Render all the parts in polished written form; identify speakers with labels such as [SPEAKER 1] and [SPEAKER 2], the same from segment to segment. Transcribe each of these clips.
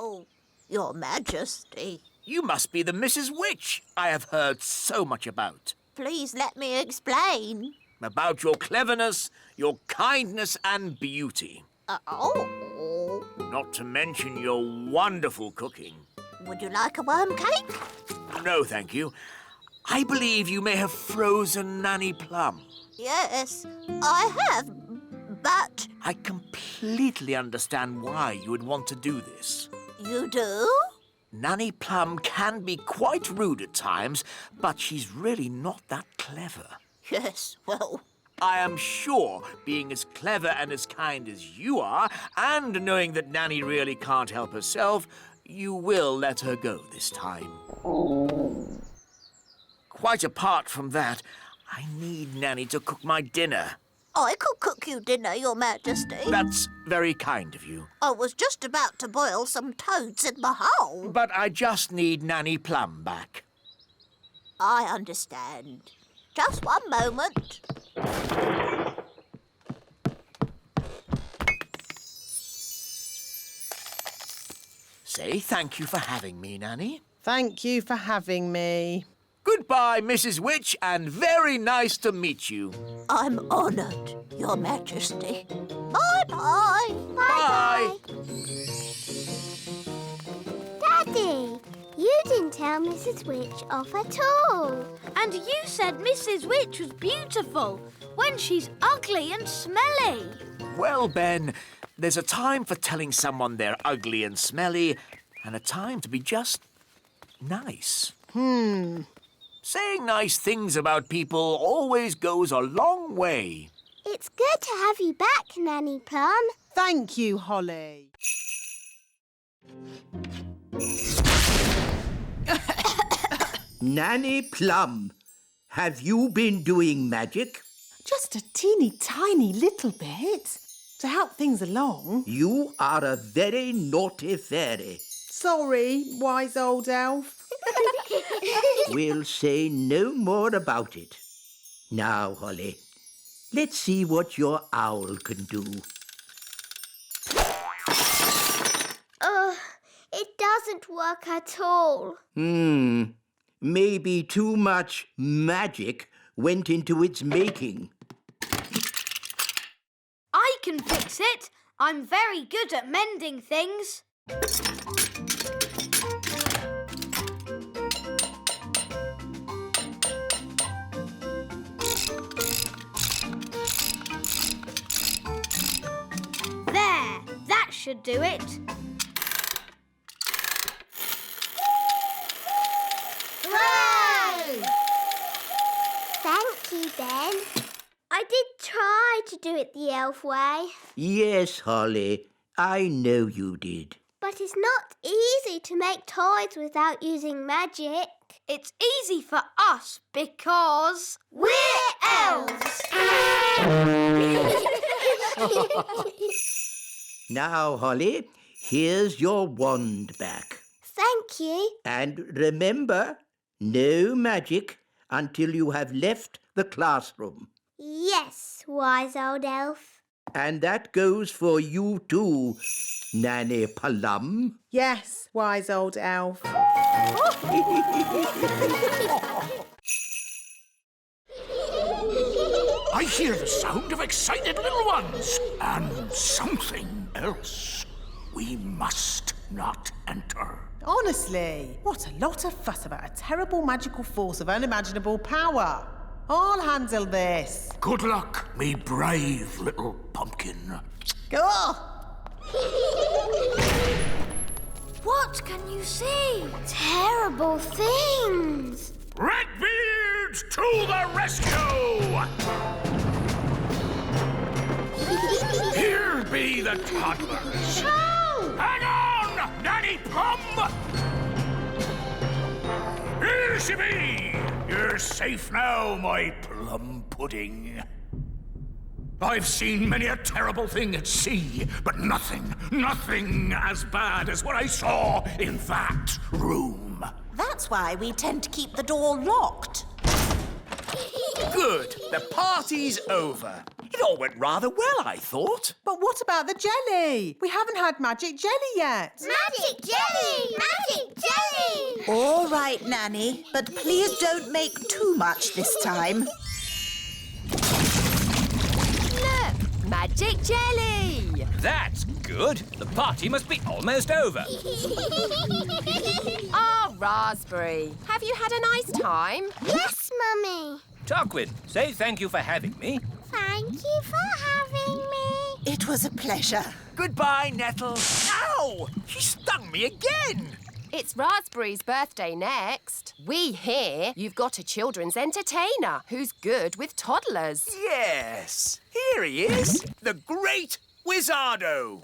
[SPEAKER 1] Oh, Your Majesty.
[SPEAKER 2] You must be the Mrs. Witch I have heard so much about.
[SPEAKER 1] Please let me explain.
[SPEAKER 2] About your cleverness, your kindness and beauty.
[SPEAKER 1] Oh.
[SPEAKER 2] Not to mention your wonderful cooking.
[SPEAKER 1] Would you like a worm cake?
[SPEAKER 2] No, thank you. I believe you may have frozen Nanny Plum.
[SPEAKER 1] Yes, I have, but...
[SPEAKER 2] I completely understand why you would want to do this.
[SPEAKER 1] You do?
[SPEAKER 2] Nanny Plum can be quite rude at times, but she's really not that clever.
[SPEAKER 1] Yes, well...
[SPEAKER 2] I am sure being as clever and as kind as you are, and knowing that Nanny really can't help herself, you will let her go this time. Quite apart from that, I need Nanny to cook my dinner.
[SPEAKER 1] I could cook you dinner, Your Majesty.
[SPEAKER 2] That's very kind of you.
[SPEAKER 1] I was just about to boil some toads in my hole.
[SPEAKER 2] But I just need Nanny Plum back.
[SPEAKER 1] I understand. Just one moment.
[SPEAKER 2] Say thank you for having me, Nanny.
[SPEAKER 3] Thank you for having me.
[SPEAKER 2] Goodbye, Mrs. Witch, and very nice to meet you.
[SPEAKER 1] I'm honoured, Your Majesty. Bye-bye.
[SPEAKER 2] Bye.
[SPEAKER 4] Daddy, you didn't tell Mrs. Witch off at all.
[SPEAKER 5] And you said Mrs. Witch was beautiful when she's ugly and smelly.
[SPEAKER 2] Well, Ben, there's a time for telling someone they're ugly and smelly, and a time to be just nice. Saying nice things about people always goes a long way.
[SPEAKER 4] It's good to have you back, Nanny Plum.
[SPEAKER 3] Thank you, Holly.
[SPEAKER 6] Nanny Plum, have you been doing magic?
[SPEAKER 3] Just a teeny tiny little bit to help things along.
[SPEAKER 6] You are a very naughty fairy.
[SPEAKER 3] Sorry, wise old elf.
[SPEAKER 6] We'll say no more about it. Now, Holly, let's see what your owl can do.
[SPEAKER 4] It doesn't work at all.
[SPEAKER 6] Maybe too much magic went into its making.
[SPEAKER 5] I can fix it. I'm very good at mending things. There, that should do it.
[SPEAKER 4] Hooray! Thank you, Ben. I did try to do it the elf way.
[SPEAKER 6] Yes, Holly, I know you did.
[SPEAKER 4] But it's not easy to make toys without using magic.
[SPEAKER 5] It's easy for us because
[SPEAKER 4] We're elves!
[SPEAKER 6] Now, Holly, here's your wand back.
[SPEAKER 4] Thank you.
[SPEAKER 6] And remember, no magic until you have left the classroom.
[SPEAKER 4] Yes, wise old elf.
[SPEAKER 6] And that goes for you too, Nanny Plum.
[SPEAKER 3] Yes, wise old elf.
[SPEAKER 7] I hear the sound of excited little ones and something else. We must not enter.
[SPEAKER 3] Honestly, what a lot of fuss about a terrible magical force of unimaginable power. I'll handle this.
[SPEAKER 7] Good luck, me brave little pumpkin.
[SPEAKER 3] Go!
[SPEAKER 5] what can you see?
[SPEAKER 4] Terrible things.
[SPEAKER 7] Redbeards to the rescue! Here be the toddlers. Hang on, Nanny Plum! Here she be! You're safe now, my plum pudding. I've seen many a terrible thing at sea, but nothing as bad as what I saw in that room.
[SPEAKER 1] That's why we tend to keep the door locked.
[SPEAKER 2] Good. The party's over. It all went rather well, I thought.
[SPEAKER 3] But what about the jelly? We haven't had magic jelly yet.
[SPEAKER 4] Magic jelly! Magic jelly!
[SPEAKER 8] All right, Nanny, but please don't make too much this time.
[SPEAKER 5] Look, magic jelly.
[SPEAKER 9] That's good. The party must be almost over.
[SPEAKER 10] Oh, Raspberry, have you had a nice time?
[SPEAKER 4] Yes, Mummy.
[SPEAKER 9] Tarquin, say thank you for having me.
[SPEAKER 4] Thank you for having me.
[SPEAKER 8] It was a pleasure.
[SPEAKER 2] Goodbye, Nettle. Ow! She stung me again.
[SPEAKER 10] It's Raspberry's birthday next. We hear you've got a children's entertainer who's good with toddlers.
[SPEAKER 2] Yes, here he is, the great Wizardo.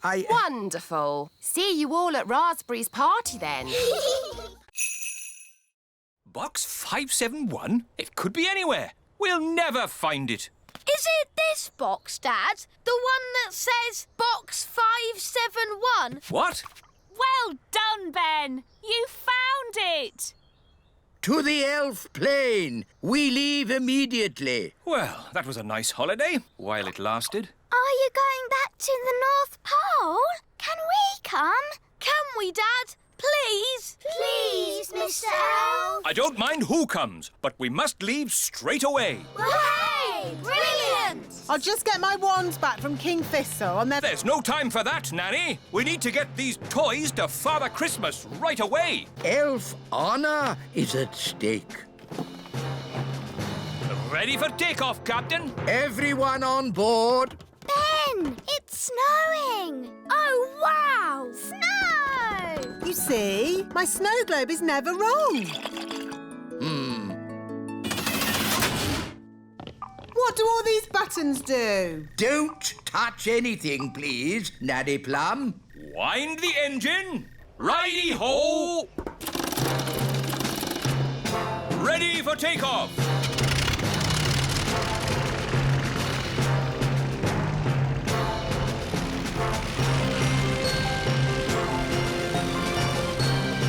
[SPEAKER 10] Wonderful. See you all at Raspberry's party then.
[SPEAKER 9] Box 571? It could be anywhere. We'll never find it.
[SPEAKER 5] Is it this box, Dad? The one that says Box 571?
[SPEAKER 9] What?
[SPEAKER 5] Well done, Ben. You found it.
[SPEAKER 6] To the elf plane. We leave immediately.
[SPEAKER 9] Well, that was a nice holiday, while it lasted.
[SPEAKER 4] Are you going back to the North Pole? Can we come?
[SPEAKER 5] Can we, Dad? Please?
[SPEAKER 4] Please, Mr. Elf.
[SPEAKER 9] I don't mind who comes, but we must leave straight away.
[SPEAKER 4] Hooray! Brilliant!
[SPEAKER 3] I'll just get my wand back from King Thistle and then...
[SPEAKER 9] There's no time for that, Nanny. We need to get these toys to Father Christmas right away.
[SPEAKER 6] Elf honor is at stake.
[SPEAKER 9] Ready for takeoff, Captain?
[SPEAKER 6] Everyone on board.
[SPEAKER 4] Ben, it's snowing. Oh, wow! Snow!
[SPEAKER 3] You see, my snow globe is never wrong. What do all these buttons do?
[SPEAKER 6] Don't touch anything, please, Nanny Plum.
[SPEAKER 9] Wind the engine. Righty-ho! Ready for takeoff.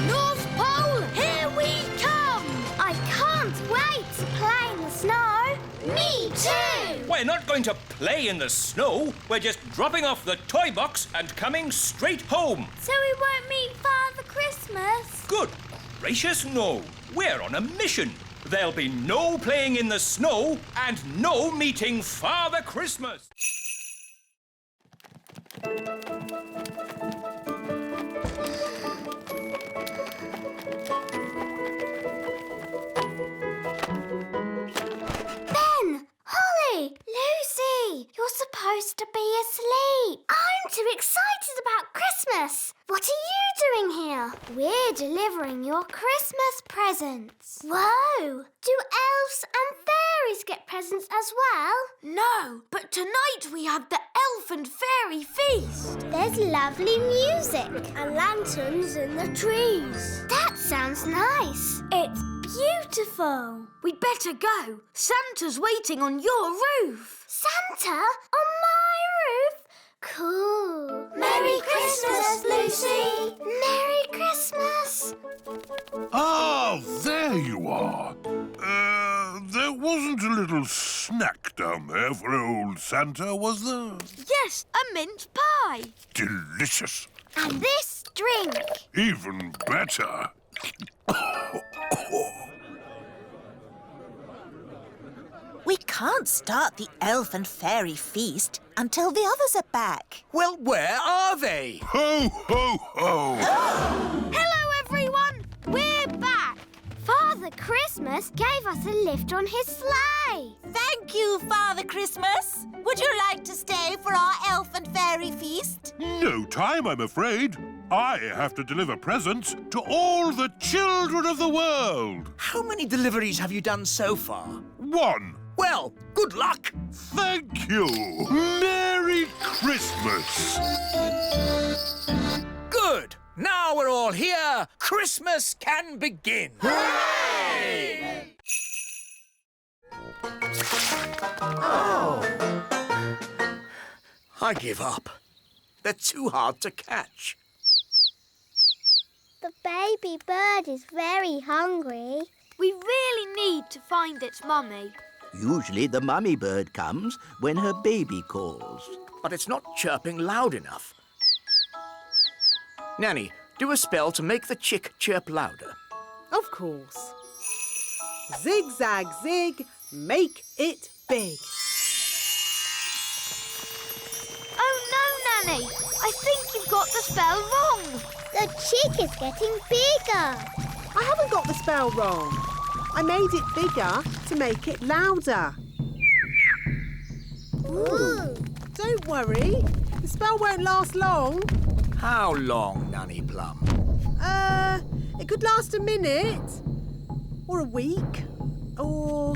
[SPEAKER 5] North Pole, here we come.
[SPEAKER 4] I can't wait to play in the snow. Me too!
[SPEAKER 9] We're not going to play in the snow. We're just dropping off the toy box and coming straight home.
[SPEAKER 4] So we won't meet Father Christmas?
[SPEAKER 9] Good gracious, no. We're on a mission. There'll be no playing in the snow and no meeting Father Christmas.
[SPEAKER 4] Ben! Holly! Lucy! You're supposed to be asleep. I'm too excited about Christmas. What are you doing here? We're delivering your Christmas presents. Whoa! Do elves and fairies get presents as well?
[SPEAKER 5] No, but tonight we have the elf and fairy feast.
[SPEAKER 4] There's lovely music and lanterns in the trees. That sounds nice. It's beautiful.
[SPEAKER 5] We'd better go. Santa's waiting on your roof.
[SPEAKER 4] Santa on my roof? Cool. Merry Christmas, Lucy. Merry Christmas.
[SPEAKER 7] Ah, there you are. There wasn't a little snack down there for old Santa, was there?
[SPEAKER 5] Yes, a mince pie.
[SPEAKER 7] Delicious.
[SPEAKER 4] And this drink.
[SPEAKER 7] Even better.
[SPEAKER 8] We can't start the elf and fairy feast until the others are back.
[SPEAKER 2] Well, where are they?
[SPEAKER 7] Ho, ho, ho!
[SPEAKER 5] Hello, everyone. We're back.
[SPEAKER 4] Father Christmas gave us a lift on his sleigh.
[SPEAKER 8] Thank you, Father Christmas. Would you like to stay for our elf and fairy feast?
[SPEAKER 7] No time, I'm afraid. I have to deliver presents to all the children of the world.
[SPEAKER 2] How many deliveries have you done so far?
[SPEAKER 7] 1.
[SPEAKER 2] Well, good luck.
[SPEAKER 7] Thank you. Merry Christmas.
[SPEAKER 2] Good. Now we're all here. Christmas can begin. Hooray! I give up. They're too hard to catch.
[SPEAKER 4] The baby bird is very hungry.
[SPEAKER 5] We really need to find its mummy.
[SPEAKER 6] Usually the mummy bird comes when her baby calls.
[SPEAKER 2] But it's not chirping loud enough. Nanny, do a spell to make the chick chirp louder.
[SPEAKER 3] Of course. Zigzag zig, make it big.
[SPEAKER 5] Oh no, Nanny! I think you've got the spell wrong.
[SPEAKER 4] The chick is getting bigger.
[SPEAKER 3] I haven't got the spell wrong. I made it bigger to make it louder.
[SPEAKER 4] Ooh.
[SPEAKER 3] Don't worry, the spell won't last long.
[SPEAKER 2] How long, Nanny Plum?
[SPEAKER 3] It could last a minute, or a week, or...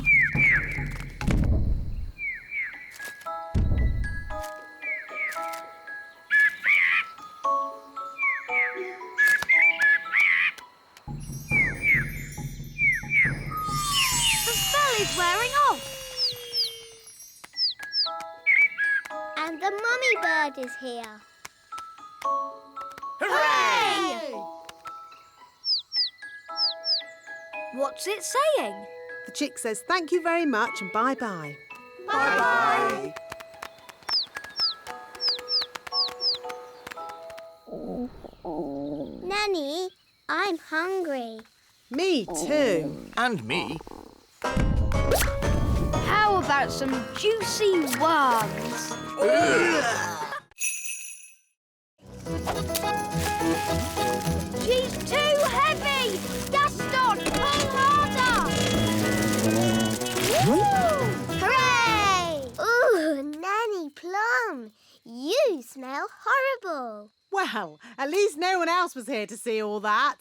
[SPEAKER 5] The spell is wearing off.
[SPEAKER 4] And the mummy bird is here.
[SPEAKER 5] Hooray! What's it saying?
[SPEAKER 3] The chick says thank you very much and bye-bye.
[SPEAKER 5] Bye-bye.
[SPEAKER 4] Nanny, I'm hungry.
[SPEAKER 3] Me too.
[SPEAKER 2] And me.
[SPEAKER 5] How about some juicy worms? She's too heavy! Gaston, pull harder!
[SPEAKER 4] Hooray! Ooh, Nanny Plum, you smell horrible.
[SPEAKER 3] Well, at least no one else was here to see all that.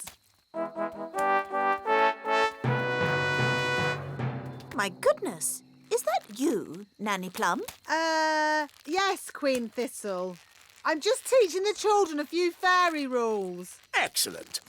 [SPEAKER 8] My goodness, is that you, Nanny Plum?
[SPEAKER 3] Yes, Queen Thistle. I'm just teaching the children a few fairy rules.
[SPEAKER 2] Excellent.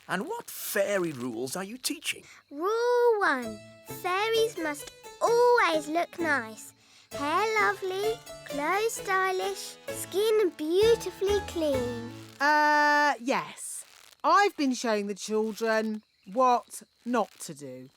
[SPEAKER 2] And what fairy rules are you teaching?
[SPEAKER 4] Rule 1. Fairies must always look nice. Hair lovely, clothes stylish, skin beautifully clean.
[SPEAKER 3] Yes. I've been showing the children what not to do.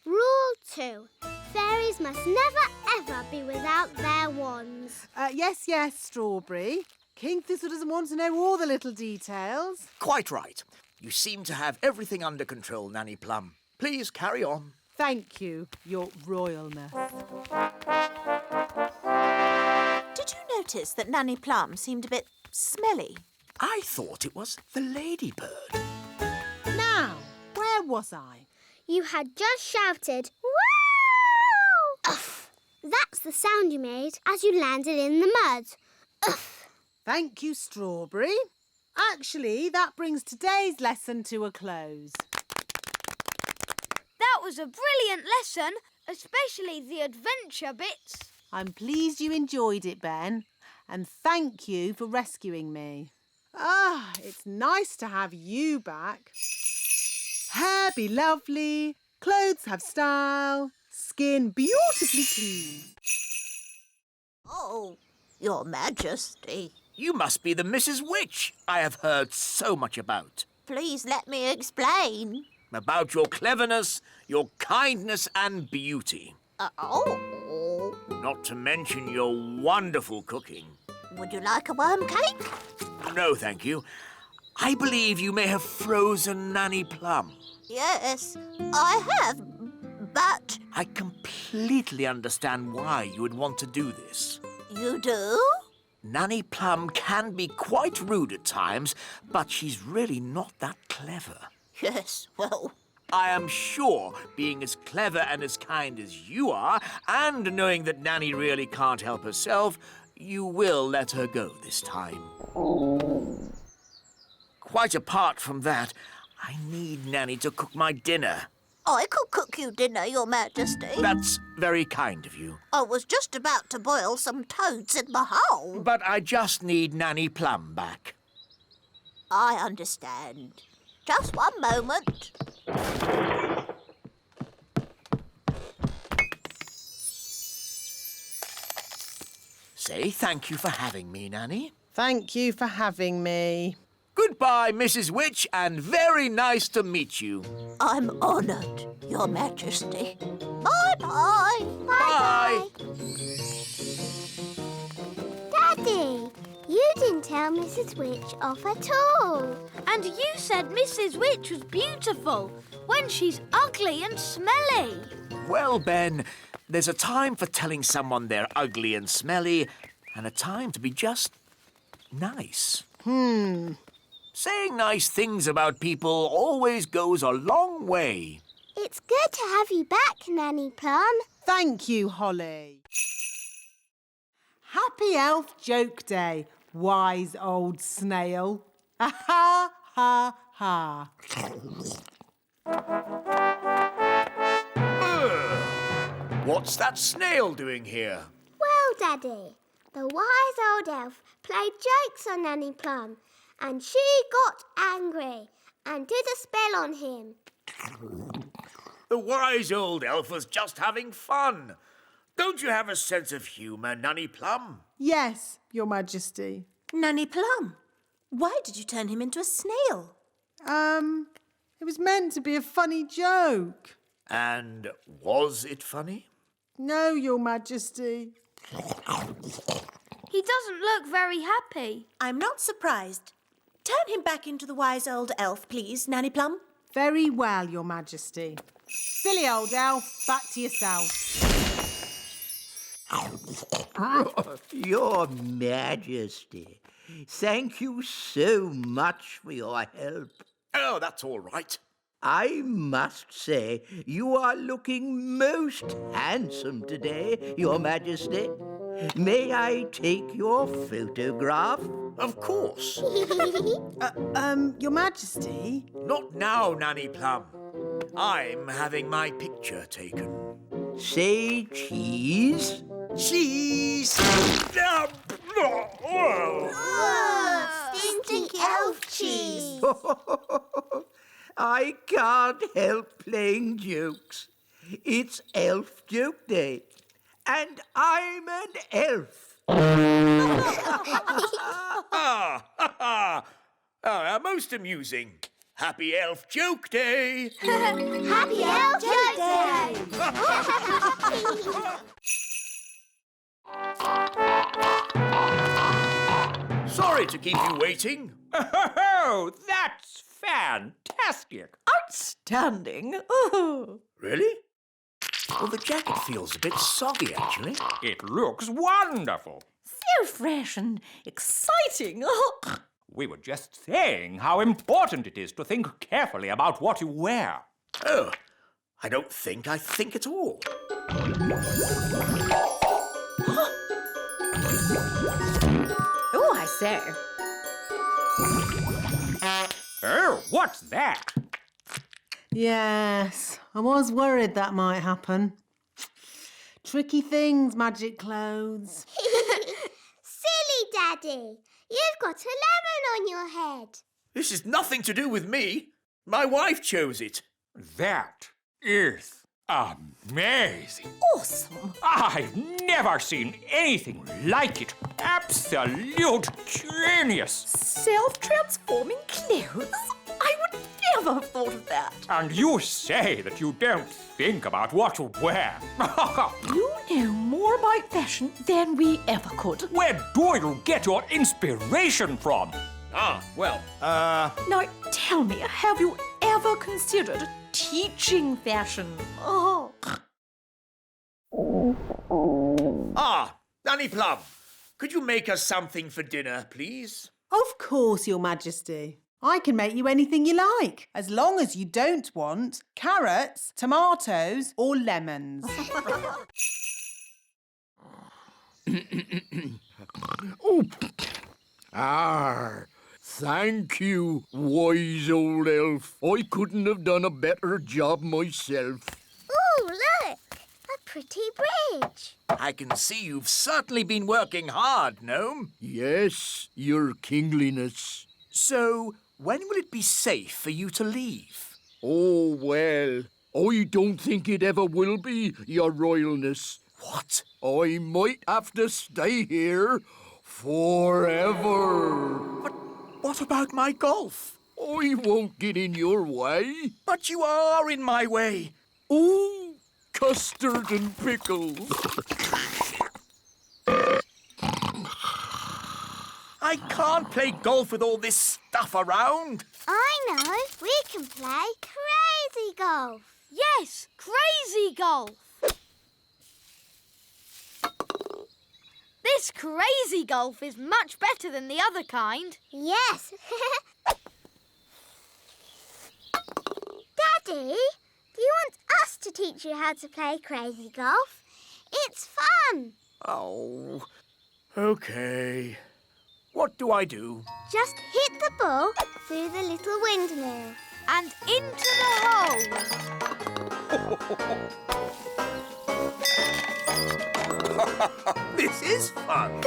[SPEAKER 4] Rule 2. Fairies must never ever be without their wands.
[SPEAKER 3] Yes, Strawberry. King Thistle doesn't want to know all the little details.
[SPEAKER 2] Quite right. You seem to have everything under control, Nanny Plum. Please carry on.
[SPEAKER 3] Thank you, Your Royalness.
[SPEAKER 8] Did you notice that Nanny Plum seemed a bit smelly?
[SPEAKER 2] I thought it was the ladybird.
[SPEAKER 3] Now, where was I?
[SPEAKER 4] You had just shouted, "Wow!" Uff. That's the sound you made as you landed in the mud. Uff.
[SPEAKER 3] Thank you, Strawberry. Actually, that brings today's lesson to a close.
[SPEAKER 5] That was a brilliant lesson, especially the adventure bits.
[SPEAKER 3] I'm pleased you enjoyed it, Ben, and thank you for rescuing me. It's nice to have you back. Hair be lovely, clothes have style, skin beautifully clean.
[SPEAKER 1] Oh, Your Majesty.
[SPEAKER 2] You must be the Mrs. Witch I have heard so much about.
[SPEAKER 1] Please let me explain.
[SPEAKER 2] About your cleverness, your kindness and beauty.
[SPEAKER 1] Oh.
[SPEAKER 2] Not to mention your wonderful cooking.
[SPEAKER 1] Would you like a worm cake?
[SPEAKER 2] No, thank you. I believe you may have frozen Nanny Plum.
[SPEAKER 1] Yes, I have, but...
[SPEAKER 2] I completely understand why you would want to do this.
[SPEAKER 1] You do?
[SPEAKER 2] Nanny Plum can be quite rude at times, but she's really not that clever.
[SPEAKER 1] Yes, well...
[SPEAKER 2] I am sure, being as clever and as kind as you are, and knowing that Nanny really can't help herself, you will let her go this time. Quite apart from that, I need Nanny to cook my dinner.
[SPEAKER 1] I could cook you dinner, Your Majesty.
[SPEAKER 2] That's very kind of you.
[SPEAKER 1] I was just about to boil some toads in my hole.
[SPEAKER 2] But I just need Nanny Plum back.
[SPEAKER 1] I understand. Just one moment.
[SPEAKER 2] Say thank you for having me, Nanny.
[SPEAKER 3] Thank you for having me.
[SPEAKER 2] Goodbye, Mrs. Witch, and very nice to meet you.
[SPEAKER 1] I'm honoured, Your Majesty. Bye-bye. Bye.
[SPEAKER 2] Bye.
[SPEAKER 4] Daddy, you didn't tell Mrs. Witch off at all.
[SPEAKER 5] And you said Mrs. Witch was beautiful when she's ugly and smelly.
[SPEAKER 2] Well, Ben, there's a time for telling someone they're ugly and smelly, and a time to be just nice. Saying nice things about people always goes a long way.
[SPEAKER 4] It's good to have you back, Nanny Plum.
[SPEAKER 3] Thank you, Holly. Happy Elf Joke Day, wise old snail. Ha ha ha ha.
[SPEAKER 2] What's that snail doing here?
[SPEAKER 4] Well, Daddy, the wise old elf played jokes on Nanny Plum, and she got angry and did a spell on him.
[SPEAKER 2] The wise old elf was just having fun. Don't you have a sense of humour, Nanny Plum?
[SPEAKER 3] Yes, Your Majesty.
[SPEAKER 8] Nanny Plum, why did you turn him into a snail?
[SPEAKER 3] It was meant to be a funny joke.
[SPEAKER 2] And was it funny?
[SPEAKER 3] No, Your Majesty.
[SPEAKER 5] He doesn't look very happy.
[SPEAKER 8] I'm not surprised. Turn him back into the wise old elf, please, Nanny Plum.
[SPEAKER 3] Very well, Your Majesty. Silly old elf, back to yourself.
[SPEAKER 6] Your Majesty, thank you so much for your help.
[SPEAKER 2] Oh, that's all right.
[SPEAKER 6] I must say, you are looking most handsome today, Your Majesty. May I take your photograph?
[SPEAKER 2] Of course.
[SPEAKER 3] Your Majesty?
[SPEAKER 2] Not now, Nanny Plum. I'm having my picture taken.
[SPEAKER 6] Say cheese.
[SPEAKER 2] Cheese!
[SPEAKER 4] Stinky elf cheese.
[SPEAKER 6] I can't help playing jokes. It's Elf Joke Day, and I'm an elf.
[SPEAKER 2] Most amusing. Happy Elf Joke Day!
[SPEAKER 4] Happy Elf Joke Day!
[SPEAKER 2] Sorry to keep you waiting.
[SPEAKER 9] Oh, that's fantastic.
[SPEAKER 8] Outstanding. Oh.
[SPEAKER 2] Really? Well, the jacket feels a bit soggy, actually.
[SPEAKER 9] It looks wonderful.
[SPEAKER 8] So fresh and exciting.
[SPEAKER 9] We were just saying how important it is to think carefully about what you wear.
[SPEAKER 2] Oh, I don't think I think at all.
[SPEAKER 8] Oh, I say.
[SPEAKER 9] Oh, what's that?
[SPEAKER 3] Yes, I was worried that might happen. Tricky things, magic clothes.
[SPEAKER 4] Silly Daddy, you've got a lemon on your head.
[SPEAKER 2] This is nothing to do with me. My wife chose it.
[SPEAKER 9] That is amazing.
[SPEAKER 8] Awesome.
[SPEAKER 9] I've never seen anything like it. Absolute genius.
[SPEAKER 8] Self-transforming clothes? I would never have thought of that.
[SPEAKER 9] And you say that you don't think about what you wear.
[SPEAKER 8] You know more about fashion than we ever could.
[SPEAKER 9] Where do you get your inspiration from?
[SPEAKER 8] Now, tell me, have you ever considered teaching fashion? Oh.
[SPEAKER 2] Nanny Plum, could you make us something for dinner, please?
[SPEAKER 3] Of course, Your Majesty. I can make you anything you like, as long as you don't want carrots, tomatoes or lemons.
[SPEAKER 11] Thank you, wise old elf. I couldn't have done a better job myself.
[SPEAKER 4] Ooh, look! A pretty bridge.
[SPEAKER 2] I can see you've certainly been working hard, Gnome.
[SPEAKER 11] Yes, your kingliness.
[SPEAKER 2] So, when will it be safe for you to leave?
[SPEAKER 11] Oh, well, I don't think it ever will be, your royalness.
[SPEAKER 2] What?
[SPEAKER 11] I might have to stay here forever.
[SPEAKER 2] But what about my golf?
[SPEAKER 11] I won't get in your way.
[SPEAKER 2] But you are in my way. Ooh,
[SPEAKER 11] custard and pickles.
[SPEAKER 2] I can't play golf with all this stuff around.
[SPEAKER 4] I know. We can play crazy golf.
[SPEAKER 5] Yes, crazy golf. This crazy golf is much better than the other kind.
[SPEAKER 4] Yes. Daddy, do you want us to teach you how to play crazy golf? It's fun.
[SPEAKER 2] Oh, okay. What do I do?
[SPEAKER 4] Just hit the ball through the little windmill.
[SPEAKER 5] And into the hole.
[SPEAKER 2] This is fun.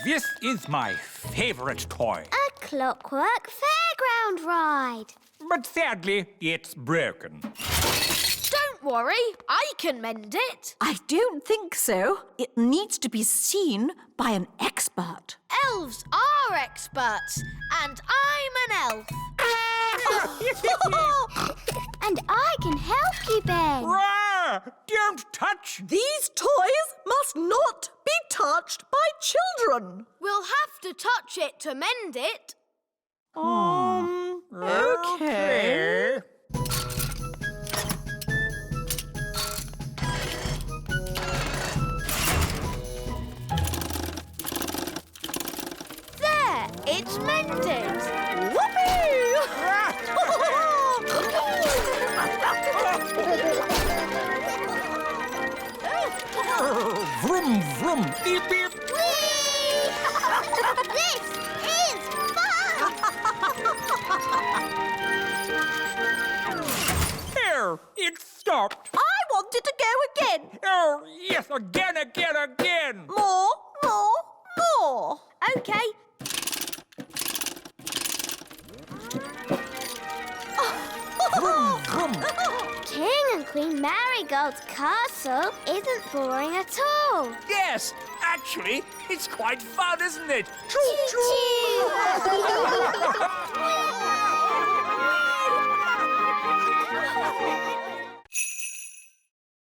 [SPEAKER 9] This is my favorite toy.
[SPEAKER 4] A clockwork fairground ride.
[SPEAKER 9] But sadly, it's broken.
[SPEAKER 5] Don't worry, I can mend it.
[SPEAKER 12] I don't think so. It needs to be seen by an expert.
[SPEAKER 5] Elves are experts, and I'm an elf.
[SPEAKER 4] And I can help you, Ben.
[SPEAKER 9] Rah! Don't touch!
[SPEAKER 12] These toys must not be touched by children.
[SPEAKER 5] We'll have to touch it to mend it.
[SPEAKER 12] Okay.
[SPEAKER 5] There, it's mended.
[SPEAKER 9] Vroom, vroom, beep, beep.
[SPEAKER 4] This is fun!
[SPEAKER 9] There, it stopped.
[SPEAKER 12] I wanted to go again.
[SPEAKER 9] Oh, yes, again.
[SPEAKER 12] More.
[SPEAKER 5] Okay.
[SPEAKER 9] Vroom, vroom.
[SPEAKER 4] King and Queen Marigold's castle isn't boring at all.
[SPEAKER 2] Yes, actually, it's quite fun, isn't it?
[SPEAKER 4] Choo-choo!